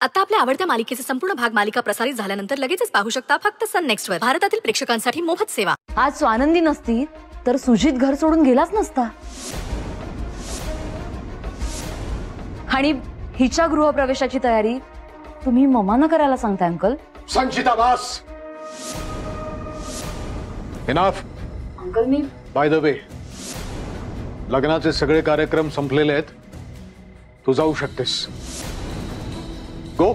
आता आपल्या आवडत्या मालिकेचे संपूर्ण भाग मालिका प्रसारित झाल्यानंतर लगेचच पाहू शकता फक्त सन नेक्स्ट वर. भारतातील प्रेक्षकांसाठी मोफत सेवा. आज स्वानंदी नसती तर सुजित घर सोडून गेलाच नसता. आणि हिच्या गृहप्रवेशाची तयारी तुम्ही ममाना करायला सांगताय uncle? Sanchita bus. Enough. Uncle me by the way, लग्नाचे सगळे कार्यक्रम संपलेले आहेत. तू जाऊ शकतेस. गो.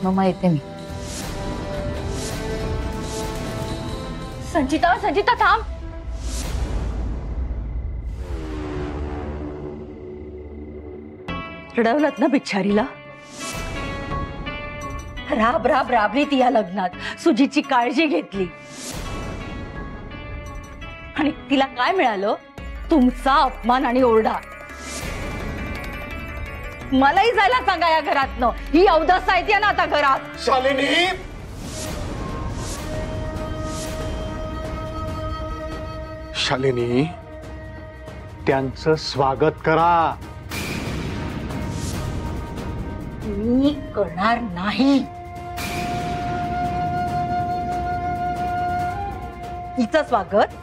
मम्मा येते मी. संचिता संचिता थांब. रडवलत ना बिचारीला. राब राब राबली ती या लग्नात. सुजीची काळजी घेतली आणि तिला काय मिळालं? तुमचा अपमान आणि ओरडा. मलाही जायला सांगा या घरातनं. ही अवदसा येते ना आता घरात. शालिनी, शालिनी, त्यांचं स्वागत करा. मी करणार नाही. हिचं स्वागत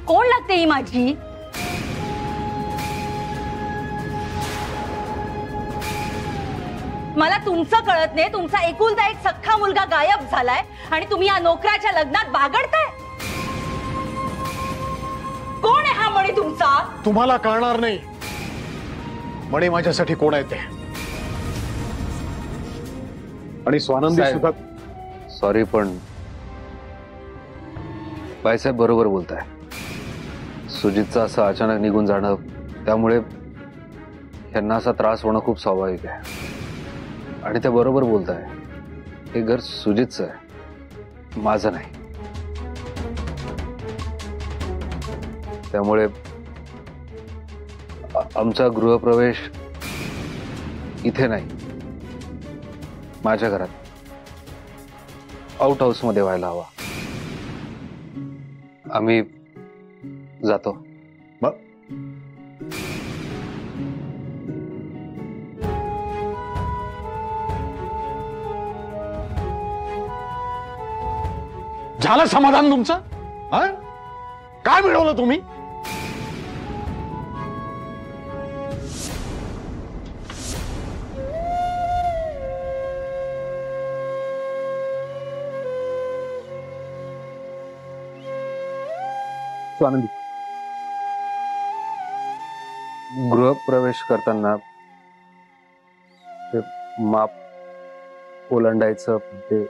कोण लागते? ही माझी. मला तुमचं कळत नाही. तुमचा एकुलता एक सख्खा मुलगा गायब झालाय आणि तुम्ही या नोकराच्या लग्नात बागडताय. कोण आहे हा मणी तुमचा? तुम्हाला कळणार नाही. मणी माझ्यासाठी कोण आहे ते. आणि स्वानंदी सुद्धा. सॉरी पण बाईसाहेब बरोबर बोलताय. सुजितचं असं अचानक निघून जाणं, त्यामुळे यांना असा त्रास होणं खूप स्वाभाविक आहे. आणि ते बरोबर बोलताय. हे घर सुजितचं आहे, माझं नाही. त्यामुळे आमचा गृहप्रवेश इथे नाही, माझ्या घरात आउट हाऊस मध्ये व्हायला हवा. आम्ही जातो. झालं समाधान तुमचं? काय मिळवलं तुम्ही? स्वानंदी, गृहप्रवेश करताना ते माप ओलांडायचं, ते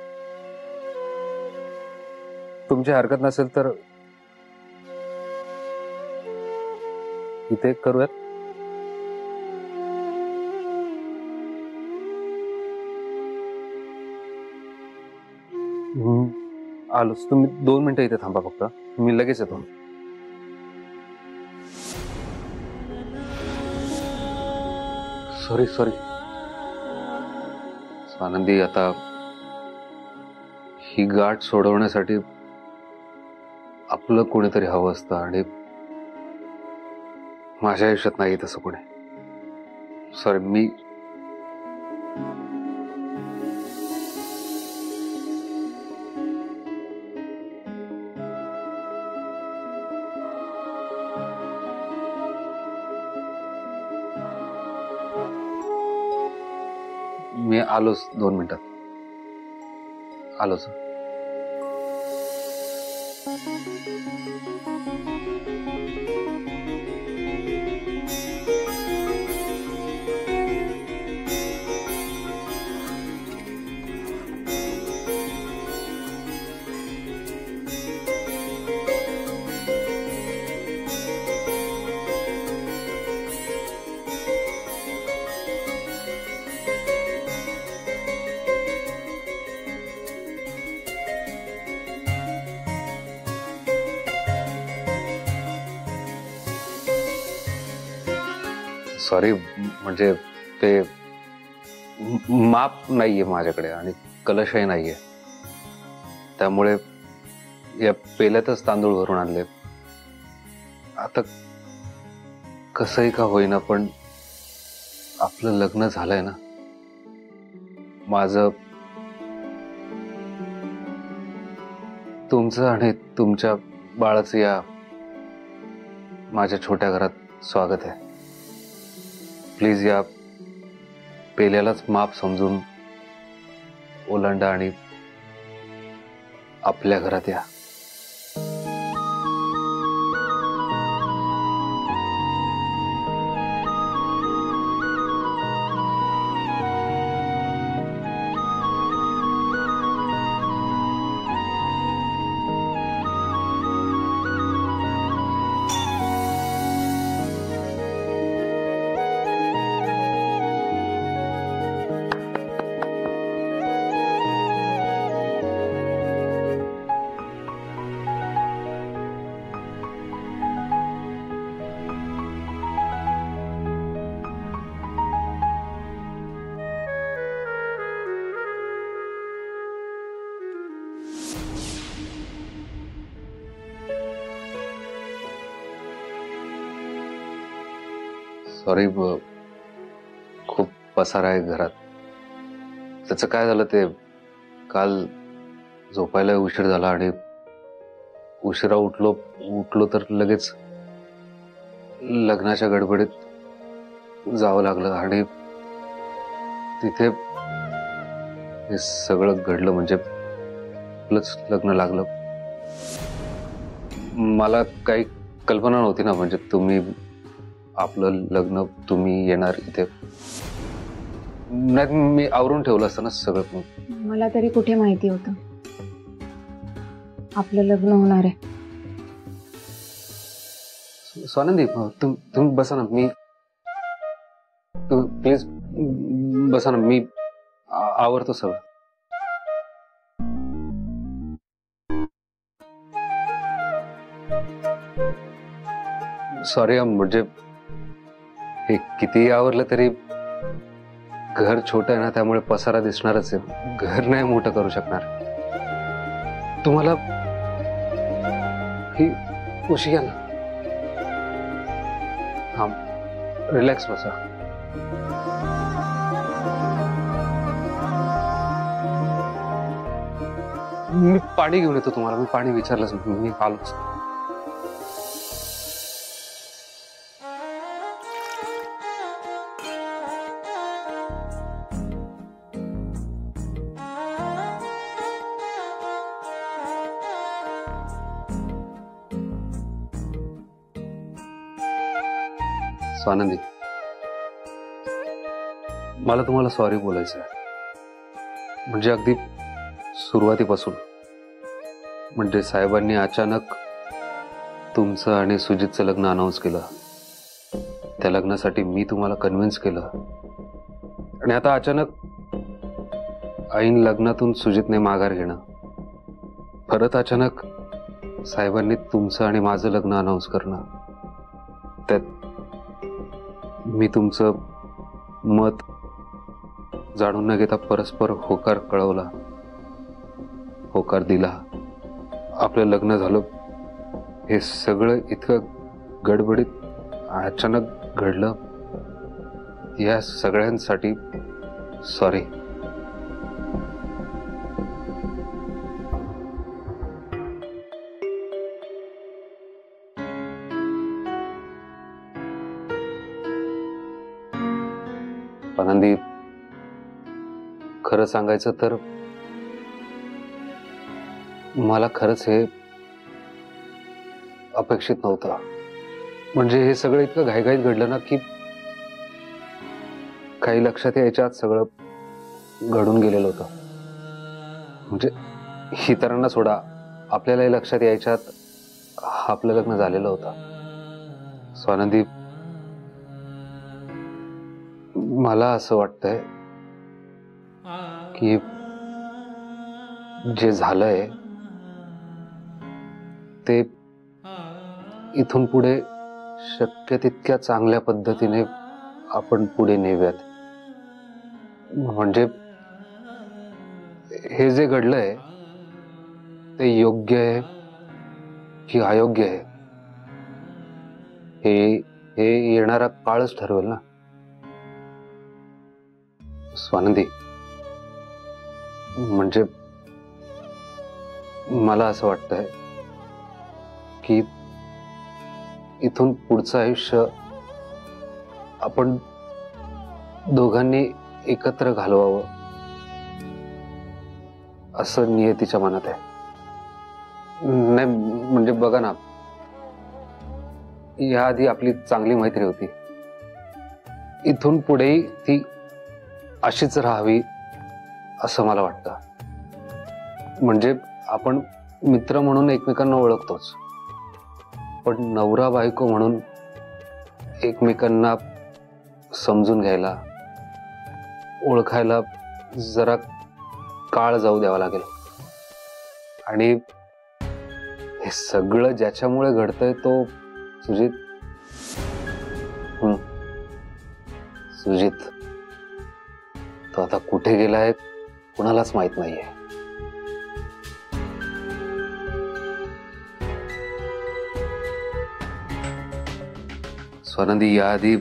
तुमची हरकत नसेल तर इथे करूयात. आलोच. तुम्ही 2 मिनिटं इथे थांबा फक्त. मी लगेच येतो. सॉरी स्वानंदी, आता ही गाठ सोडवण्यासाठी आपलं कोणीतरी हवं असतं आणि माझ्या आयुष्यात नाही तसं कोणी. सॉरी. मी आलोच 2 मिनिटात. आलोच. सॉरी, म्हणजे ते माप नाहीये माझ्याकडे आणि कलशही नाहीये. त्यामुळे या पेल्यातच तांदूळ भरून आणले. आता कसंही का होईना पण आपलं लग्न झालंय ना. माझं तुमचं आणि तुमच्या बाळाचं या माझ्या छोट्या घरात स्वागत आहे. प्लीज या पेल्यालाच माप समजून ओलांडा आणि आपल्या घरात या. सॉरी, खूप पसारा आहे घरात. त्याचं काय झालं ते काल झोपायला उशीर झाला आणि उशिरा उठलो तर लगेच लग्नाच्या गडबडीत जावं लागलं आणि तिथे हे सगळं घडलं. म्हणजे आपलंच लग्न लागलं. मला काही कल्पना नव्हती ना, म्हणजे तुम्ही आपलं लग्न तुम्ही येणार इथे. नाही मी आवरून ठेवलं असतं ना सगळं. मला तरी कुठे माहिती होतं आपलं लग्न होणार आहे. स्वानंदी, तुम्ही बसा ना. प्लीज बसा ना, मी आवरतो सगळं. सॉरी, म्हणजे हे कितीही आवरलं तरी घर छोटं आहे ना, त्यामुळे पसारा दिसणारच आहे. घर नाही मोठं करू शकणार. तुम्हाला ही उशी घ्या ना. हा, रिलॅक्स बसा. मी पाणी घेऊन येतो तुम्हाला. मी पाणी विचारलंच, मी आलोच. स्वानंदी, मला तुम्हाला सॉरी बोलायचं आहे. म्हणजे अगदी सुरुवातीपासून. म्हणजे साहेबांनी अचानक तुमचं आणि सुजितचं लग्न अनाऊन्स केलं. त्या लग्नासाठी मी तुम्हाला कन्व्हिन्स केलं आणि आता अचानक ऐन लग्नातून सुजितने माघार घेणं. परत अचानक साहेबांनी तुमचं आणि माझं लग्न अनाऊन्स करणं. त्यात मी तुमचं मत जाणून न घेता परस्पर होकार कळवला, होकार दिला, आपलं लग्न झालं. हे सगळं इतकं गडबडीत अचानक घडलं. या सगळ्यांसाठी सॉरी. आनंदी, खरं सांगायचं तर मला खरंच हे अपेक्षित नव्हतं. म्हणजे हे सगळं इतकं घाईघाईत घडलं ना की काही लक्षात यायच्या आत सगळं घडून गेलेलं होतं. म्हणजे इतरांना सोडा, आपल्यालाही लक्षात यायच्या आत आपलं लग्न झालेलं होतं. स्वानंदी, मला असं वाटतंय की जे झालंय ते इथून पुढे शक्य तितक्या चांगल्या पद्धतीने आपण पुढे नेऊयात. म्हणजे हे जे घडलंय ते योग्य आहे की अयोग्य आहे हे हे येणारा काळच ठरवेल ना स्वानंदी. म्हणजे मला असं वाटतंय की इथून पुढचं आयुष्य आपण दोघांनी एकत्र घालवावं असं नियतीच्या मनात आहे. नाही म्हणजे बघा ना, याआधी आपली चांगली मैत्री होती, इथून पुढेही ती अशीच राहावी असं मला वाटतं. म्हणजे आपण मित्र म्हणून एकमेकांना ओळखतोच, पण नवरा बायको म्हणून एकमेकांना समजून घ्यायला, ओळखायला जरा काळ जाऊ द्यावा लागेल. आणि हे सगळं ज्याच्यामुळे घडतंय तो सुजित. सुजित तो आता कुठे गेलाय कुणालाच माहित नाहीये. स्वानंदी, याआधी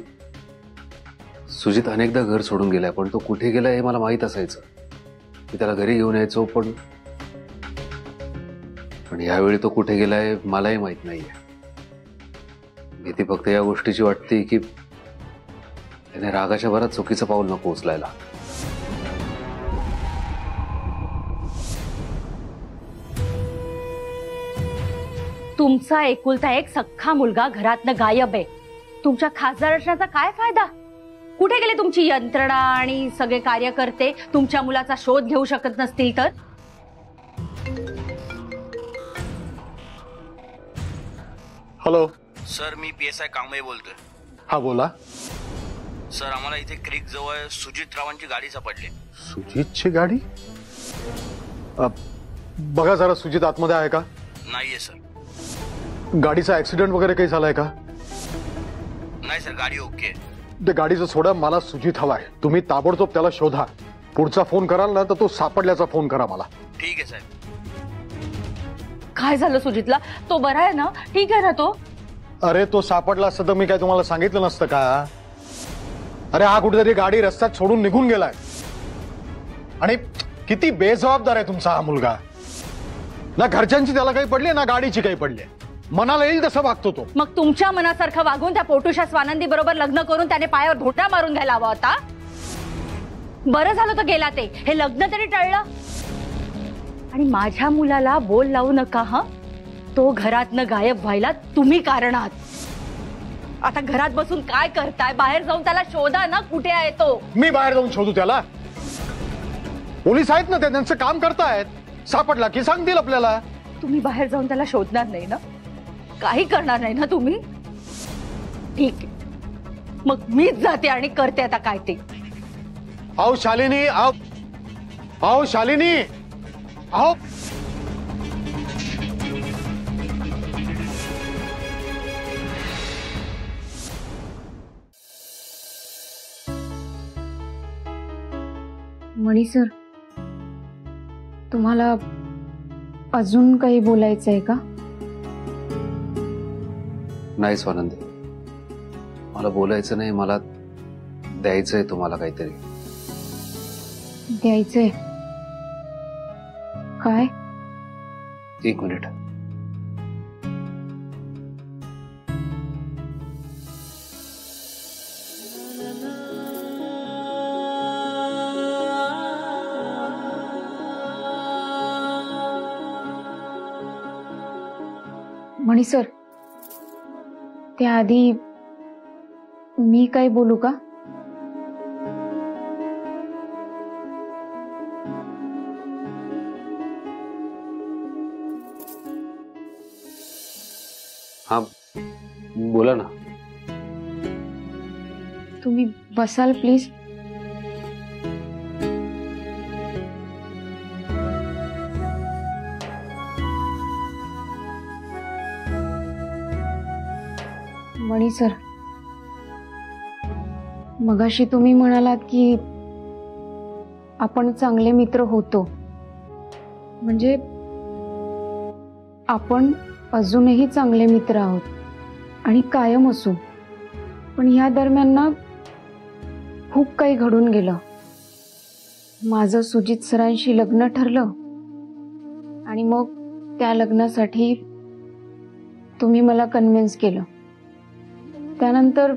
सुजित अनेकदा घर सोडून गेलाय, पण तो कुठे गेलाय हे मला माहित असायचं. मी त्याला घरी घेऊन यायचो, पण यावेळी तो कुठे गेलाय मलाही माहित नाहीये. भीती फक्त या गोष्टीची वाटते की त्याने रागाच्या भरात चुकीचं पाऊल नको उचलायला. तुमचा एकुलता एक सख्खा मुलगा घरातनं गायब आहे. तुमच्या खासदार असण्याचा काय फायदा? कुठे गेले तुमची यंत्रणा आणि सगळे कार्यकर्ते? तुमच्या मुलाचा शोध घेऊ शकत नसतील तर? हॅलो सर, मी PSI कांबळे बोलतोय. हा बोला. सर, आम्हाला इथे क्रीक जवळ सुजित रावांची गाडी सापडली. सुजितची गाडी? बघा जरा, सुजित आतमध्ये आहे का? नाहीये सर. गाडीचा ऍक्सिडेंट वगैरे काही झालाय का? नाही सर, गाडी ओके. ते गाडीचं सोडा, मला सुजित हवाय. तुम्ही ताबडतोब त्याला शोधा. पुढचा फोन कराल ना तर तो सापडल्याचा फोन करा मला. ठीक आहे साहेब. काय झालं सुजितला? तो बरा आहे ना? ठीक आहे ना तो? अरे तो सापडला असता तर मी काय तुम्हाला सांगितलं नसतं का? अरे हा कुठेतरी गाडी रस्त्यात सोडून निघून गेलाय. आणि किती बेजबाबदार आहे तुमचा हा मुलगा. ना घरच्यांची त्याला काही पडली ना गाडीची काही पडली. मनाला येईल तसं वागतो तो. मग तुमच्या मनासारखं वागून त्या पोटुशा स्वानंदी बरोबर लग्न करून त्याने पायावर घोटा मारून घ्यायला हवा होता. बरं झालं तो गेला. ते हे लग्न तरी टळलं. आणि माझ्या मुलाला बोल लावू नका हा. तो घरातनं गायब व्हायला तुम्ही कारण आहात. आता घरात बसून काय करताय? बाहेर जाऊन त्याला शोधा ना, कुठे आहे तो. मी बाहेर जाऊन शोधू त्याला? पोलीस आहेत ना, ते त्यांचं काम करतायत. सापडला की सांगतील आपल्याला. तुम्ही बाहेर जाऊन त्याला शोधणार नाही ना? काही करणार नाही ना तुम्ही? ठीक आहे, मग मीच जाते आणि करते आता काय ते. आओ शालिनी, आओ आओ शालिनी, आओ. मणी सर, तुम्हाला अजून काही बोलायचं आहे का? नाही स्वानंदी, मला बोलायचं नाही. मला द्यायचंय तुम्हाला काहीतरी. द्यायचंय? काय? 1 मिनिट. मणी सर, त्याआधी मी काही बोलू का? हा बोला ना. तुम्ही बसाल प्लीज? मणी सर, मगाशी तुम्ही म्हणालात की आपण चांगले मित्र होतो. म्हणजे आपण अजूनही चांगले मित्र आहोत आणि कायम असू. पण या दरम्यान ना खूप काही घडून गेलं. माझं सुजित सरांशी लग्न ठरलं आणि मग त्या लग्नासाठी तुम्ही मला कन्व्हिन्स केलं. त्यानंतर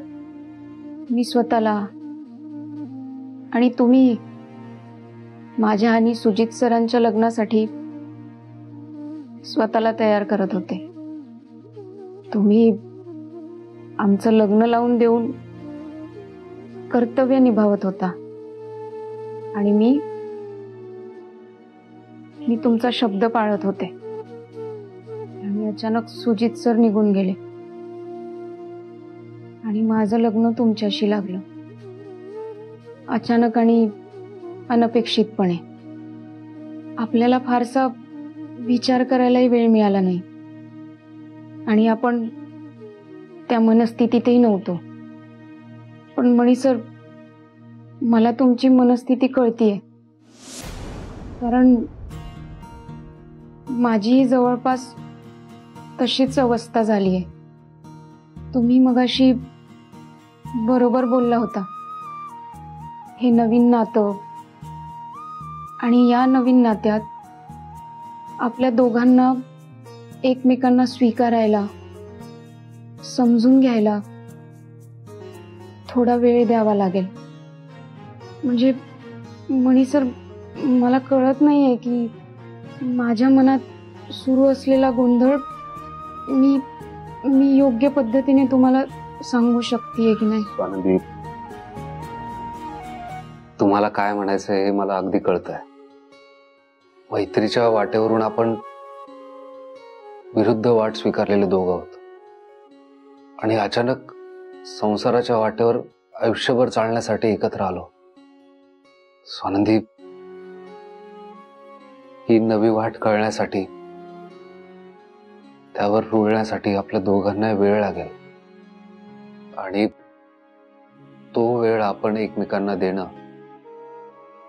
मी स्वतःला आणि तुम्ही माझ्या आणि सुजित सरांच्या लग्नासाठी स्वतःला तयार करत होते. तुम्ही आमचं लग्न लावून देऊन कर्तव्य निभावत होता आणि मी तुमचा शब्द पाळत होते. आणि अचानक सुजित सर निघून गेले आणि माझं लग्न तुमच्याशी लागलं. अचानक आणि अनपेक्षितपणे. आपल्याला फारसा विचार करायलाही वेळ मिळाला नाही आणि आपण त्या मनस्थितीतही नव्हतो. पण मणी सर, मला तुमची मनस्थिती कळतीये, कारण माझी जवळपास तशीच अवस्था झालीये. तुम्ही मगाशी बरोबर बोलला होता. हे नवीन नातं आणि या नवीन नात्यात आपल्या दोघांना एकमेकांना स्वीकारायला, समजून घ्यायला थोडा वेळ द्यावा लागेल. म्हणजे मणी सर, मला कळत नाहीये की माझ्या मनात सुरू असलेला गोंधळ मी योग्य पद्धतीने तुम्हाला सांगू शकतेय की नाही. स्वानंदी, तुम्हाला काय म्हणायचंय हे मला अगदी कळतंय. मैत्रीच्या वाटेवरून आपण विरुद्ध वाट स्वीकारलेले दोघं आहोत आणि अचानक संसाराच्या वाटेवर आयुष्यभर चालण्यासाठी एकत्र आलो. स्वानंदी, ही नवी वाट कळण्यासाठी, त्यावर रुळण्यासाठी आपल्या दोघांना वेळ लागेल आणि तो वेळ आपण एकमेकांना देणं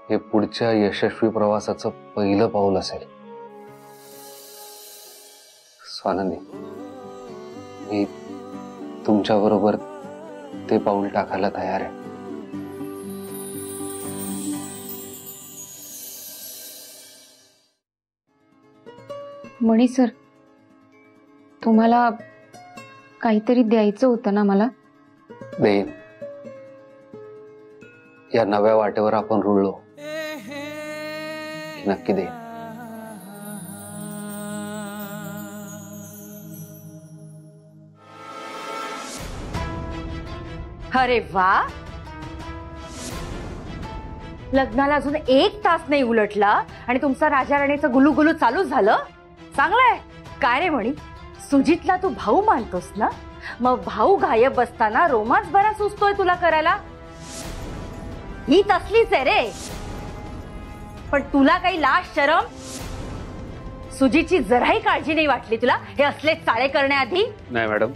हे पुढच्या यशस्वी प्रवासाचं पहिलं पाऊल असेल. स्वानंदी, मी तुमच्या बरोबर ते पाऊल टाकायला तयार आहे. मणी सर, तुम्हाला काहीतरी द्यायचं होतं ना मला. देईन. या नव्या वाटेवर आपण रुळलो की नक्की देईन. अरे वा, लग्नाला अजून 1 तास नाही उलटला आणि तुमचं राजा राणीचं गुलुगुलू चालू झालं. चांगलंय. काय रे म्हणी, सुजितला तू भाऊ मानतोस ना, मग भाऊ गायब असताना रोमांस बरा सुचतोय तुला करायला. ही तसलीच आहे रे. पण तुला काही लाज शरम, सुजितची जराही काळजी नाही वाटली तुला हे असले चाळे करण्याआधी? नाही मॅडम,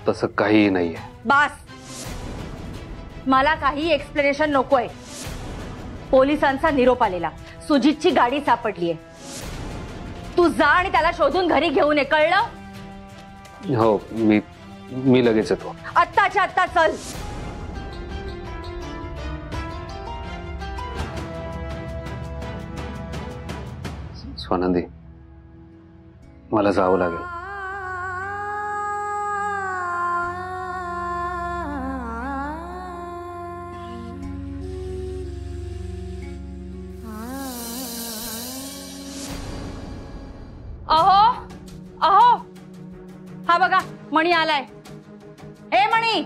तसं काहीही नाहीये. बास, मला काही एक्सप्लेनेशन नकोय. पोलिसांचा निरोप आलेला, सुजितची गाडी सापडलीये. तू जा आणि त्याला शोधून घरी घेऊन ये, कळलं? हो, मी लगेच येतो. आत्ताच्या आत्ता चल. स्वानंदी, मला जावं लागेल. अहो अहो, हा बघा मणी आलाय. ए मणी.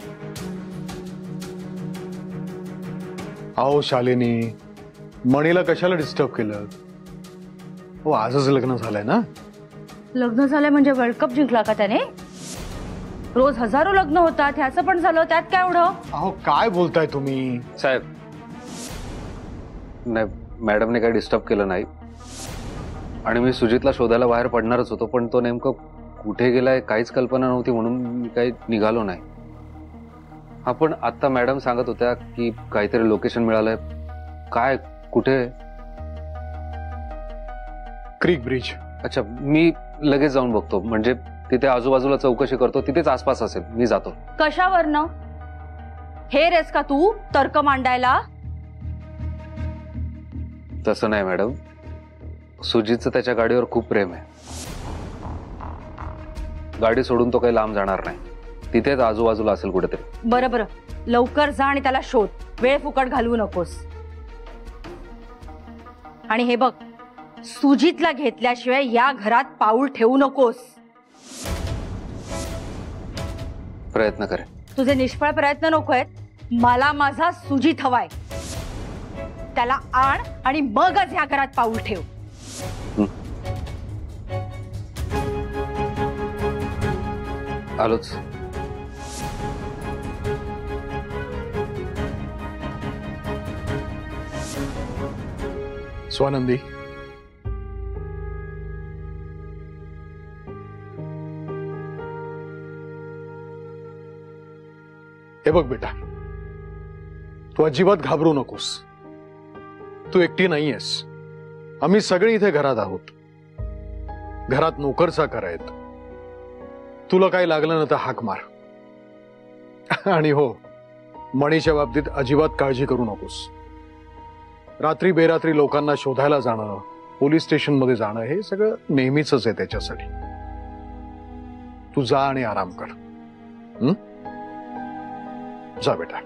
अहो शालिनी, मणीला कशाला डिस्टर्ब केलं? हो, आजच लग्न झालंय ना. लग्न झालंय म्हणजे वर्ल्ड कप जिंकला का त्याने? रोज हजारो लग्न होतात, ह्याचं पण झालं, त्यात काय एवढं? अहो काय बोलताय तुम्ही? साहेब, नाही, मॅडमने काही डिस्टर्ब केलं नाही आणि मी सुजितला शोधायला बाहेर पडणारच होतो, पण तो नेमकं कुठे गेलाय काहीच कल्पना नव्हती म्हणून मी काही निघालो नाही. आपण आता मॅडम सांगत होत्या की काहीतरी लोकेशन मिळालंय. काय, कुठे? Creek bridge. अच्छा, मी लगेच जाऊन बघतो. म्हणजे तिथे आजूबाजूला चौकशी करतो, तिथेच आसपास असेल. मी जातो. कशावरनं? हे रेस का तू तर्क मांडायला? तसं नाही मॅडम, सुजितचं त्याच्या गाडीवर खूप प्रेम आहे. गाडी सोडून तो काही लांब जाणार नाही, तिथेच आजूबाजूला असेल कुठेतरी. बरं बरं, लवकर जा आणि त्याला शोध, वेळ फुकट घालवू नकोस. आणि हे बघ, सुजितला घेतल्याशिवाय या घरात पाऊल ठेवू नकोस. प्रयत्न करे. तुझे निष्फळ प्रयत्न नको आहेत. मला माझा सुजित हवाय. त्याला आण आणि मगच या घरात पाऊल ठेव. आलोच. स्वानंदी, हे बघ बेटा, तू अजिबात घाबरू नकोस. तू एकटी नाहीयेस. आम्ही सगळे इथे घरात आहोत. घरात नोकरचाकर आहेत. तुला काही लागलं ना तर हाक मार. आणि हो, मणीच्या बाबतीत अजिबात काळजी करू नकोस. रात्री बेरात्री लोकांना शोधायला जाणं, पोलीस स्टेशन मध्ये जाणं, हे सगळं नेहमीच आहे त्याच्यासाठी. तू जा आणि आराम कर. जा बेटा.